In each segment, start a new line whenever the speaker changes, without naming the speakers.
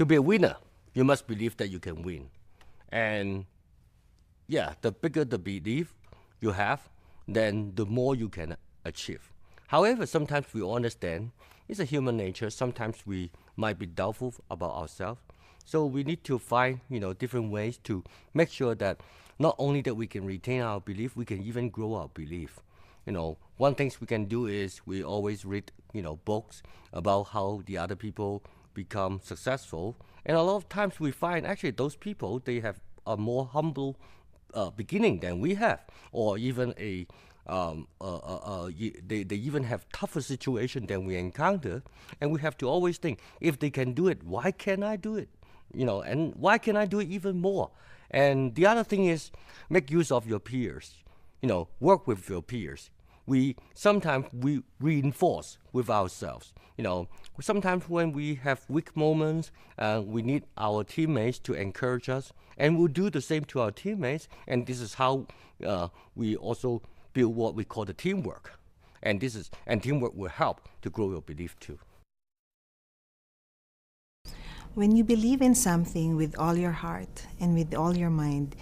To be a winner, you must believe that you can win. And yeah, the bigger the belief you have, then the more you can achieve. However, sometimes we understand it's a human nature. Sometimes we might be doubtful about ourselves. So we need to find, different ways to make sure that not only that we can retain our belief, we can even grow our belief. One things we can do is we always read, books about how the other people become successful. And a lot of times we find actually those people, they have a more humble beginning than we have, or even they even have tougher situation than we encounter. And we have to always think, if they can do it, why can't I do it? And why can I do it even more? And the other thing is, make use of your peers. Work with your peers. Sometimes we reinforce with ourselves. Sometimes when we have weak moments, we need our teammates to encourage us, and we'll do the same to our teammates. And this is how we also build what we call the teamwork. And teamwork will help to grow your belief too.
When you believe in something with all your heart and with all your mind,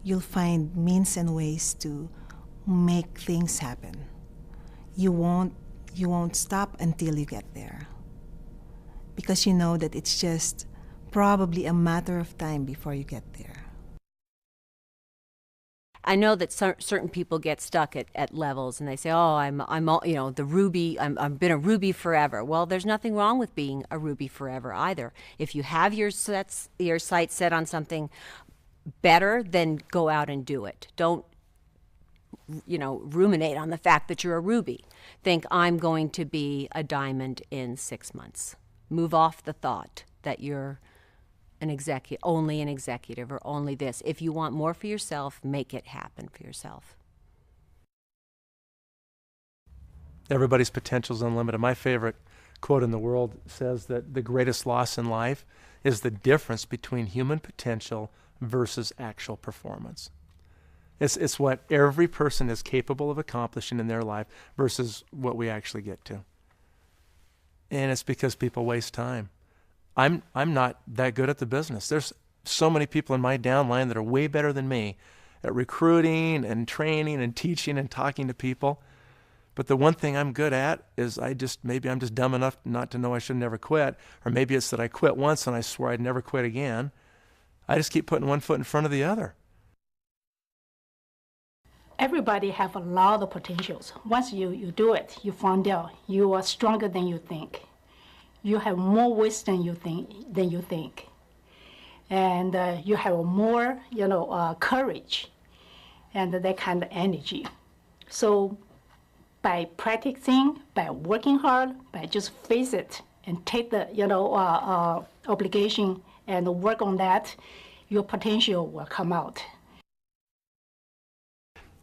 you'll find means and ways to make things happen. You won't stop until you get there, because you know that it's just probably a matter of time before you get there.
I know that certain people get stuck at levels, and they say, "Oh, I'm the Ruby. I've been a Ruby forever." Well, there's nothing wrong with being a Ruby forever either. If you have your sights set on something better, then go out and do it. Don't ruminate on the fact that you're a Ruby. Think, I'm going to be a diamond in 6 months. Move off the thought that you're only an executive or only this. If you want more for yourself, make it happen for yourself.
Everybody's potential is unlimited. My favorite quote in the world says that the greatest loss in life is the difference between human potential versus actual performance. It's what every person is capable of accomplishing in their life versus what we actually get to. And it's because people waste time. I'm not that good at the business. There's so many people in my downline that are way better than me at recruiting and training and teaching and talking to people. But the one thing I'm good at is maybe I'm just dumb enough not to know I should never quit, or maybe it's that I quit once and I swore I'd never quit again. I just keep putting one foot in front of the other.
Everybody have a lot of potentials. Once you do it, you find out you are stronger than you think. You have more wisdom than you think. And you have more, courage and that kind of energy. So by practicing, by working hard, by just face it and take the, obligation and work on that, your potential will come out.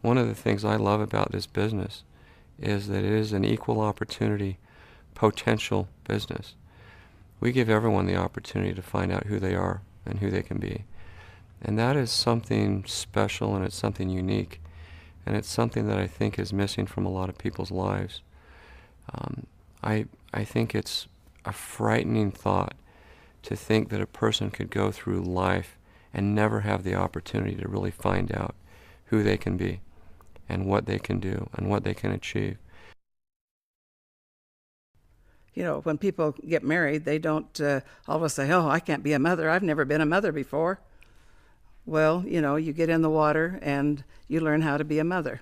One of the things I love about this business is that it is an equal opportunity, potential business. We give everyone the opportunity to find out who they are and who they can be. And that is something special, and it's something unique. And it's something that I think is missing from a lot of people's lives. I think it's a frightening thought to think that a person could go through life and never have the opportunity to really find out who they can be and what they can do and what they can achieve.
When people get married, they don't always say, "Oh, I can't be a mother. I've never been a mother before." Well, you get in the water and you learn how to be a mother.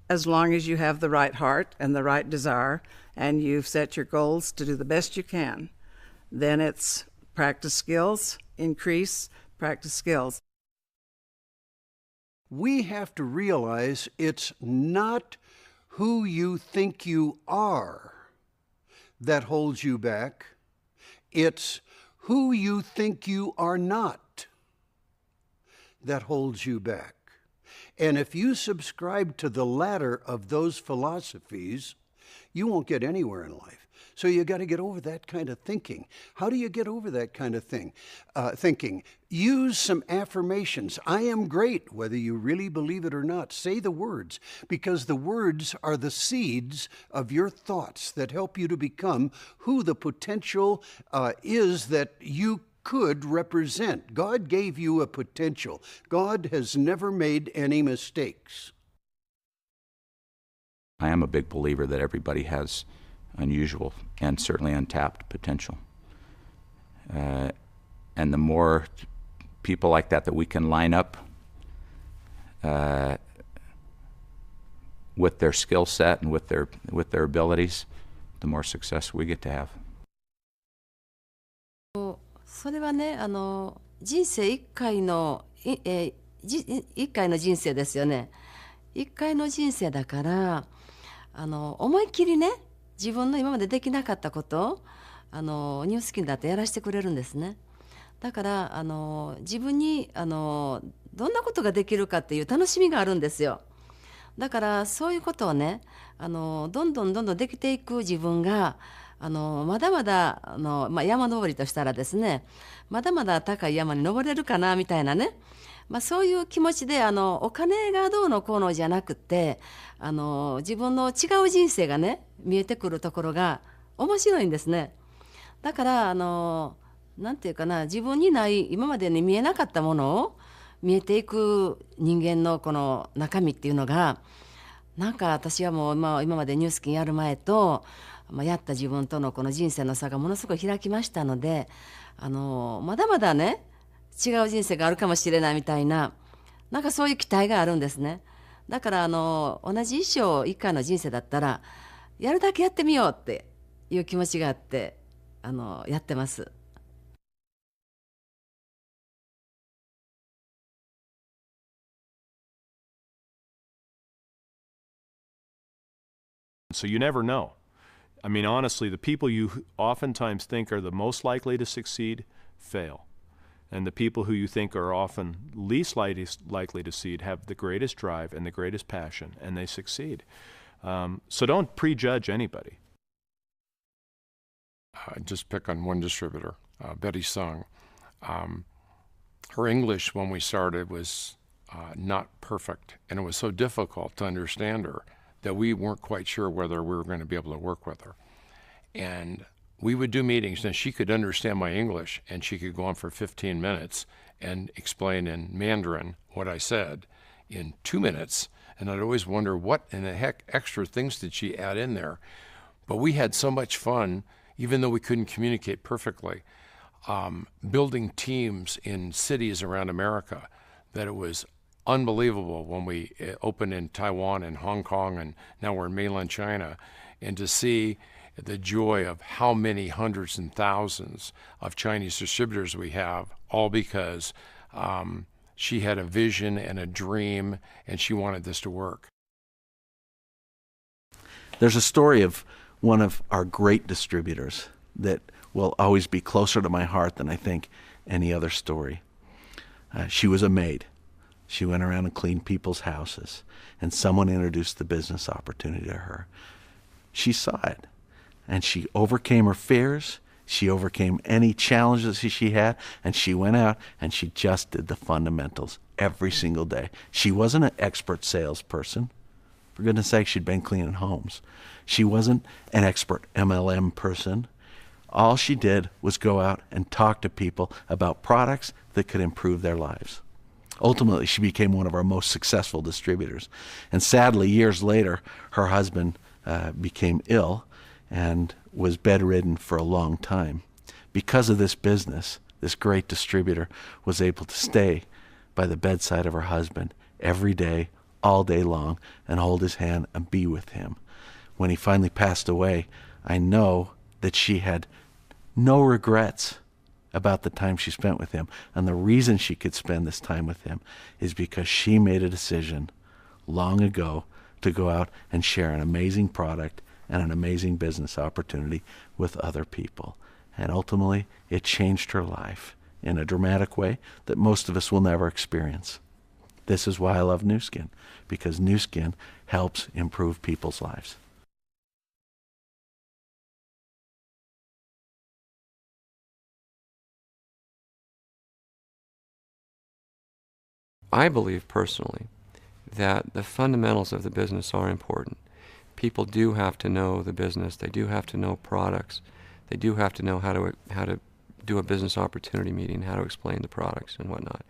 As long as you have the right heart and the right desire and you've set your goals to do the best you can, then it's practice skills, increase, practice skills.
We have to realize it's not who you think you are that holds you back. It's who you think you are not that holds you back. And if you subscribe to the latter of those philosophies, you won't get anywhere in life. So you got to get over that kind of thinking. How do you get over that kind of thinking? Use some affirmations. I am great, whether you really believe it or not. Say the words, because the words are the seeds of your thoughts that help you to become who the potential is that you could represent. God gave you a potential. God has never made any mistakes.
I am a big believer that everybody has unusual and certainly untapped potential. And the more people like that we can line up with their skill set and with their abilities, the more success we get to have.
それはね、人生一回の人生ですよね。一回の人生だから、思いっきりね、自分の今までできなかったことをニュースキンだとやらせてくれるんですね。だから自分にどんなことができるかっていう楽しみがあるんですよ。だからそういうことをね、どんどんできていく自分がまだまだ山登りとしたらですね、まだまだ高い山に登れるかなみたいなね、そういう気持ちでお金がどうのこうのじゃなくて自分の違う人生がね見えてくるところが面白いんですね。だからなんていうかな、自分にない今までに見えなかったものを見えていく人間のこの中身っていうのが、なんか私はもう今までニュースキンやる前とやった自分とのこの人生の差がものすごい開きましたので、まだまだね違う人生があるかもしれないみたいな、なんかそういう期待があるんですね。だから同じ一生一回の人生だったらやるだけやってみようっていう気持ちがあってやってます。
So you never know. I mean, honestly, the people you oftentimes think are the most likely to succeed fail. And the people who you think are often least likely to succeed have the greatest drive and the greatest passion, and they succeed. So don't prejudge anybody.
Just pick on one distributor, Betty Sung. Her English when we started was not perfect, and it was so difficult to understand her that we weren't quite sure whether we were going to be able to work with her. And we would do meetings, and she could understand my English, and she could go on for 15 minutes and explain in Mandarin what I said in 2 minutes, and I'd always wonder what in the heck extra things did she add in there. But we had so much fun, even though we couldn't communicate perfectly, building teams in cities around America, that it was unbelievable when we opened in Taiwan and Hong Kong, and now we're in mainland China, and to see the joy of how many hundreds and thousands of Chinese distributors we have, all because she had a vision and a dream, and she wanted this to work.
There's a story of one of our great distributors that will always be closer to my heart than I think any other story. She was a maid. She went around and cleaned people's houses, and someone introduced the business opportunity to her. She saw it, and she overcame her fears. She overcame any challenges she had, and she went out and she just did the fundamentals every single day. She wasn't an expert salesperson. For goodness sake, she'd been cleaning homes. She wasn't an expert MLM person. All she did was go out and talk to people about products that could improve their lives. Ultimately, she became one of our most successful distributors. And sadly, years later, her husband became ill and was bedridden for a long time. Because of this business, this great distributor was able to stay by the bedside of her husband every day, all day long, and hold his hand and be with him. When he finally passed away, I know that she had no regrets about the time she spent with him. And the reason she could spend this time with him is because she made a decision long ago to go out and share an amazing product and an amazing business opportunity with other people. And ultimately, it changed her life in a dramatic way that most of us will never experience. This is why I love Nu Skin, because Nu Skin helps improve people's lives.
I believe personally that the fundamentals of the business are important. People do have to know the business. They do have to know products. They do have to know how to do a business opportunity meeting, how to explain the products and whatnot.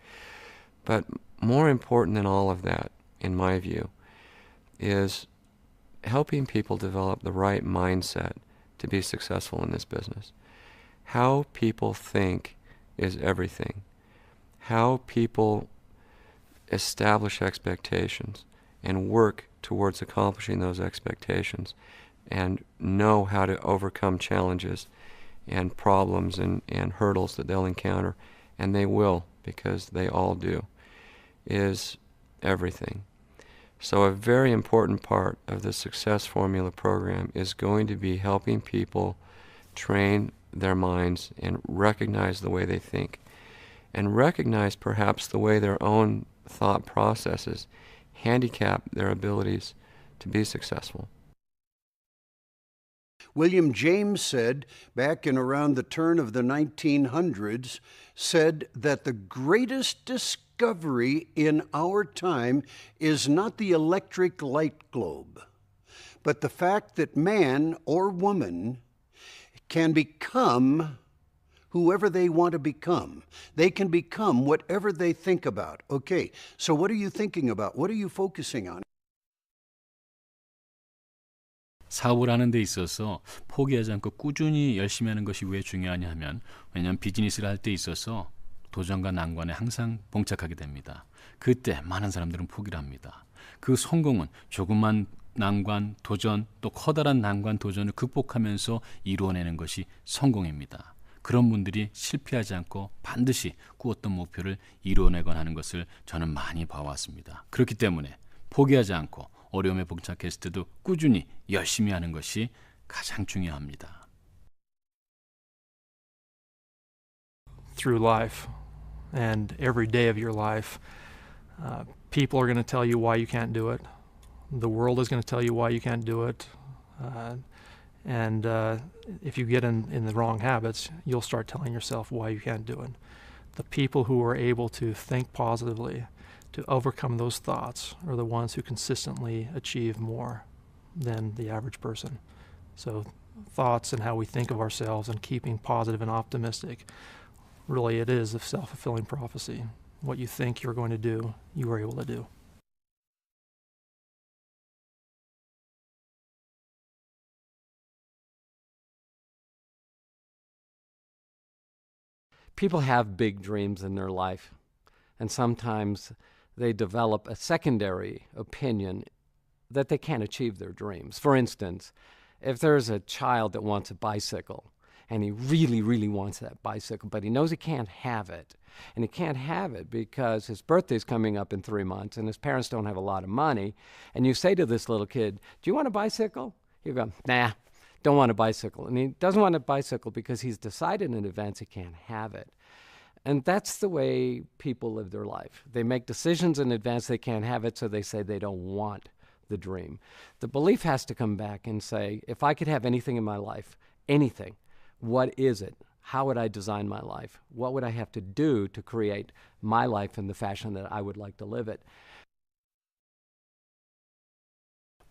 But more important than all of that, in my view, is helping people develop the right mindset to be successful in this business. How people think is everything. How people establish expectations and work towards accomplishing those expectations and know how to overcome challenges and problems and hurdles that they'll encounter, and they will, because they all do, is everything. So a very important part of the Success Formula program is going to be helping people train their minds and recognize the way they think, and recognize perhaps the way their own thought processes handicap their abilities to be successful.
William James said, back in around the turn of the 1900s, said that the greatest discovery in our time is not the electric light globe, but the fact that man or woman can become whoever they want to become. They can become whatever they think about. Okay, so what are you thinking about? What are you focusing on?
사업을 하는 데 있어서 포기하지 않고 꾸준히 열심히 하는 것이 왜 중요하냐 하면, 왜냐하면 비즈니스를 할 때 있어서 도전과 난관에 항상 봉착하게 됩니다. 그때 많은 사람들은 포기를 합니다. 그 성공은 조그만 난관, 도전, 또 커다란 난관, 도전을 극복하면서 이루어내는 것이 성공입니다. 그런 분들이 실패하지 않고 반드시 꾸었던 목표를 이루어내곤 하는 것을 저는 많이 봐왔습니다. 그렇기 때문에 포기하지 않고 어려움에 봉착했을 때도 꾸준히 열심히 하는 것이 가장 중요합니다.
Through life and every day of your life, people are going to tell you why you can't do it. The world is going to tell you why you can't do it. And if you get in the wrong habits, you'll start telling yourself why you can't do it. The people who are able to think positively, to overcome those thoughts, are the ones who consistently achieve more than the average person. So thoughts and how we think of ourselves and keeping positive and optimistic, really it is a self-fulfilling prophecy. What you think you're going to do, you are able to do.
People have big dreams in their life, and sometimes they develop a secondary opinion that they can't achieve their dreams. For instance, if there's a child that wants a bicycle, and he really, really wants that bicycle, but he knows he can't have it, and he can't have it because his birthday's coming up in 3 months, and his parents don't have a lot of money, and you say to this little kid, "Do you want a bicycle?" He'll go, "Nah, don't want a bicycle." And he doesn't want a bicycle because he's decided in advance he can't have it. And that's the way people live their life. They make decisions in advance they can't have it, so they say they don't want the dream. The belief has to come back and say, if I could have anything in my life, anything, what is it? How would I design my life? What would I have to do to create my life in the fashion that I would like to live it?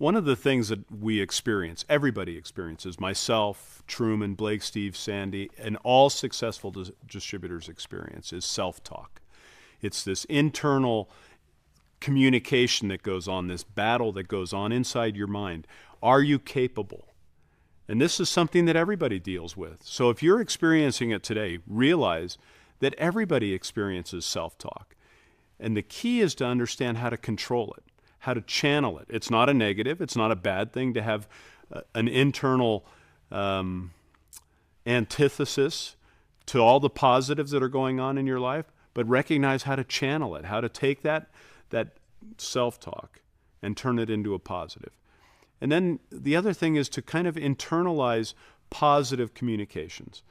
One of the things that we experience, everybody experiences, myself, Truman, Blake, Steve, Sandy, and all successful distributors experience, is self-talk. It's this internal communication that goes on, this battle that goes on inside your mind. Are you capable? And this is something that everybody deals with. So if you're experiencing it today, realize that everybody experiences self-talk. And the key is to understand how to control it, how to channel it. It's not a negative. It's not a bad thing to have an internal antithesis to all the positives that are going on in your life, but recognize how to channel it, how to take that self-talk and turn it into a positive. And then the other thing is to kind of internalize positive communications,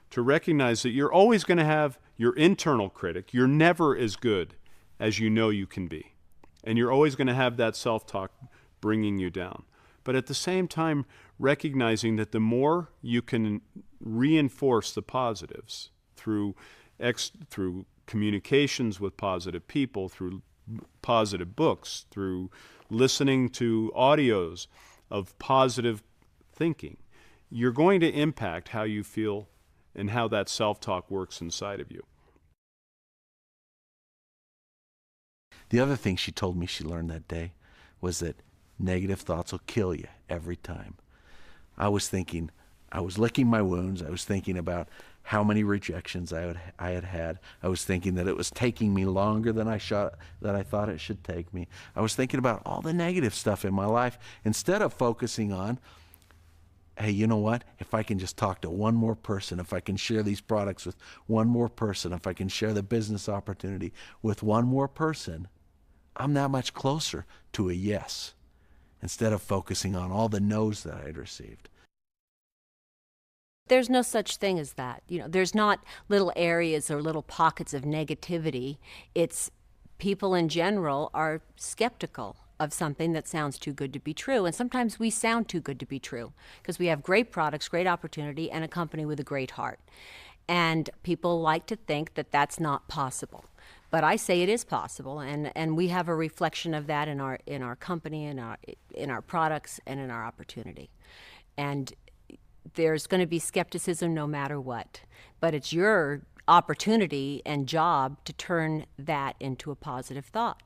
to recognize that you're always going to have your internal critic. You're never as good as you know you can be. And you're always going to have that self-talk bringing you down. But at the same time, recognizing that the more you can reinforce the positives through communications with positive people, through positive books, through listening to audios of positive thinking, you're going to impact how you feel and how that self-talk works inside of you.
The other thing she told me she learned that day was that negative thoughts will kill you every time. I was licking my wounds. I was thinking about how many rejections I had had. I was thinking that it was taking me longer than I thought it should take me. I was thinking about all the negative stuff in my life instead of focusing on, hey, you know what? If I can just talk to one more person, if I can share these products with one more person, if I can share the business opportunity with one more person, I'm that much closer to a yes, instead of focusing on all the no's that I had received.
There's no such thing as that. There's not little areas or little pockets of negativity. It's people in general are skeptical of something that sounds too good to be true. And sometimes we sound too good to be true because we have great products, great opportunity, and a company with a great heart. And people like to think that that's not possible. But I say it is possible, and we have a reflection of that in our company, in our products, and in our opportunity. And there's going to be skepticism no matter what, but it's your opportunity and job to turn that into a positive thought.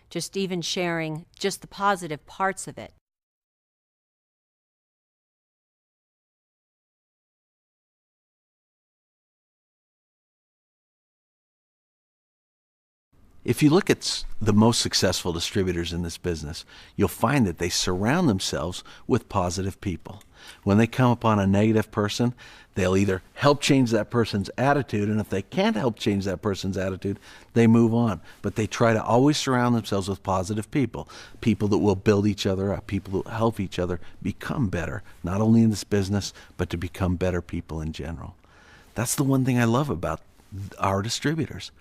Just even sharing just the positive parts of it.
If you look at the most successful distributors in this business, you'll find that they surround themselves with positive people. When they come upon a negative person, they'll either help change that person's attitude, and if they can't help change that person's attitude, they move on. But they try to always surround themselves with positive people, people that will build each other up, people that will help each other become better, not only in this business, but to become better people in general. That's the one thing I love about our distributors.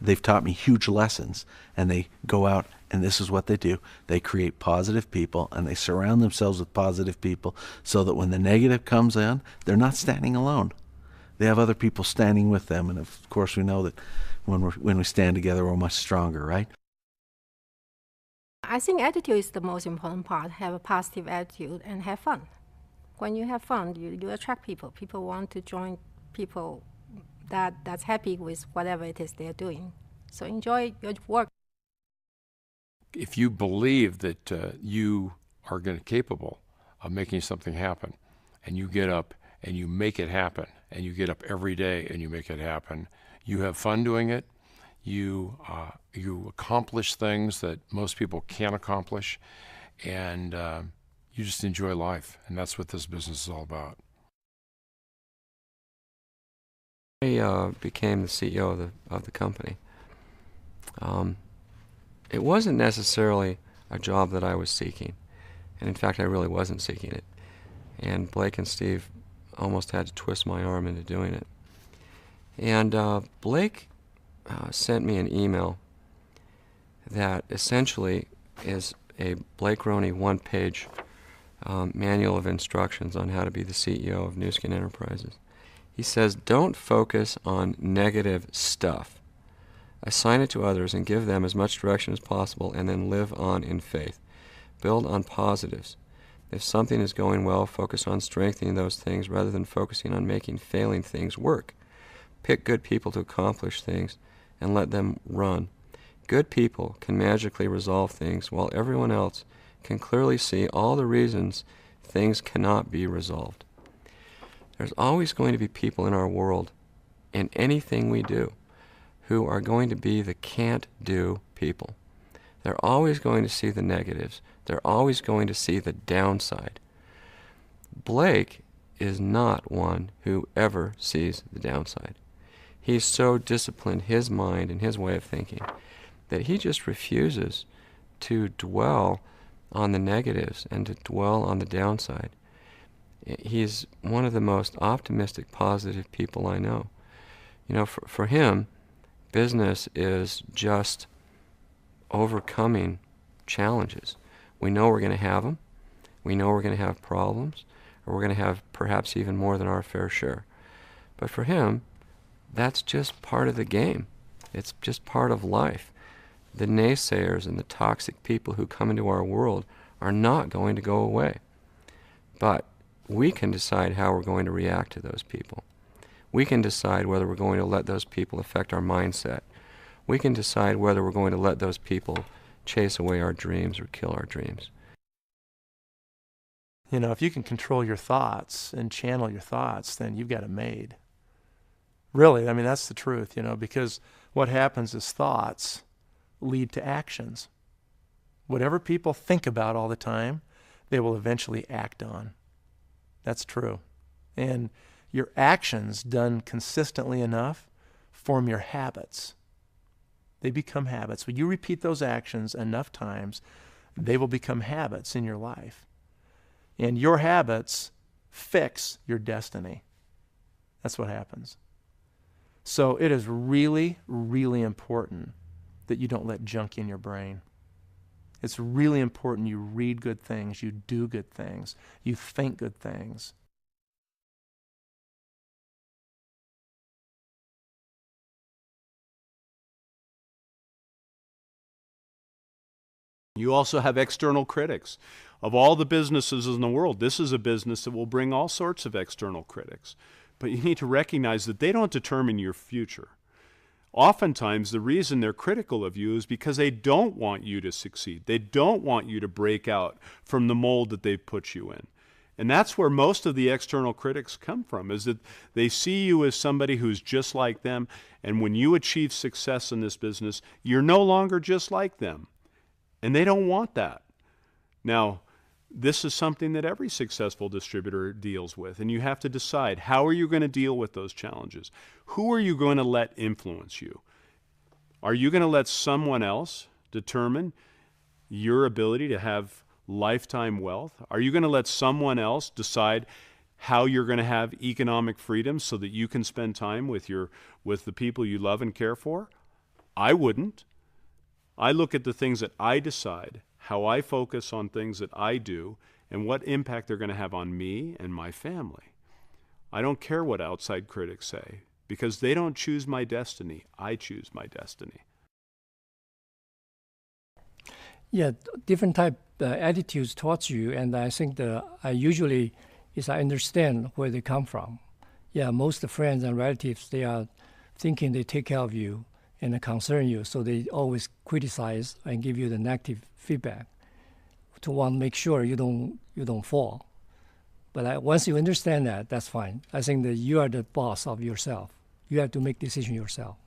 They've taught me huge lessons, and they go out and this is what they do. They create positive people, and they surround themselves with positive people so that when the negative comes in, they're not standing alone. They have other people standing with them, and of course we know that when we stand together, we're much stronger, right?
I think attitude is the most important part. Have a positive attitude and have fun. When you have fun, you attract people. People want to join people that's happy with whatever it is they're doing. So enjoy your work.
If you believe that you are capable of making something happen, and you get up and you make it happen, and you get up every day and you make it happen, you have fun doing it, you accomplish things that most people can't accomplish, and you just enjoy life. And that's what this business is all about.
I became the CEO of the company. It wasn't necessarily a job that I was seeking, and in fact I really wasn't seeking it. And Blake and Steve almost had to twist my arm into doing it. And Blake sent me an email that essentially is a Blake Roney one-page manual of instructions on how to be the CEO of Nu Skin Enterprises. He says, don't focus on negative stuff. Assign it to others and give them as much direction as possible, and then live on in faith. Build on positives. If something is going well, focus on strengthening those things rather than focusing on making failing things work. Pick good people to accomplish things and let them run. Good people can magically resolve things, while everyone else can clearly see all the reasons things cannot be resolved. There's always going to be people in our world, in anything we do, who are going to be the can't-do people. They're always going to see the negatives. They're always going to see the downside. Blake is not one who ever sees the downside. He's so disciplined, his mind and his way of thinking, that he just refuses to dwell on the negatives and to dwell on the downside. He's one of the most optimistic, positive people I know. You know, for him, business is just overcoming challenges. We know we're going to have them. We know we're going to have problems, or we're going to have perhaps even more than our fair share. But for him, that's just part of the game. It's just part of life. The naysayers and the toxic people who come into our world are not going to go away. But we can decide how we're going to react to those people. We can decide whether we're going to let those people affect our mindset. We can decide whether we're going to let those people chase away our dreams or kill our dreams.
You know, if you can control your thoughts and channel your thoughts, then you've got it made. Really, I mean, that's the truth, you know, because what happens is thoughts lead to actions. Whatever people think about all the time, they will eventually act on. That's true. And your actions done consistently enough form your habits. They become habits. When you repeat those actions enough times, they will become habits in your life. And your habits fix your destiny. That's what happens. So it is really, really important that you don't let junk in your brain. It's really important you read good things, you do good things, you think good things.
You also have external critics. Of all the businesses in the world, this is a business that will bring all sorts of external critics. But you need to recognize that they don't determine your future. Oftentimes, the reason they're critical of you is because they don't want you to succeed. They don't want you to break out from the mold that they've put you in. And that's where most of the external critics come from, is that they see you as somebody who's just like them, and when you achieve success in this business, you're no longer just like them. And they don't want that. Now, this is something that every successful distributor deals with, and you have to decide, how are you going to deal with those challenges? Who are you going to let influence you? Are you going to let someone else determine your ability to have lifetime wealth? Are you going to let someone else decide how you're going to have economic freedom so that you can spend time with the people you love and care for? I wouldn't. I look at the things that I decide, how I focus on things that I do, and what impact they're going to have on me and my family. I don't care what outside critics say, because they don't choose my destiny. I choose my destiny.
Yeah, different type attitudes towards you, and I think I usually I understand where they come from. Yeah, most friends and relatives, they are thinking they take care of you and concern you, so they always criticize and give you the negative feedback to want to make sure you don't fall. But once you understand that, that's fine. I think that you are the boss of yourself. You have to make decision yourself.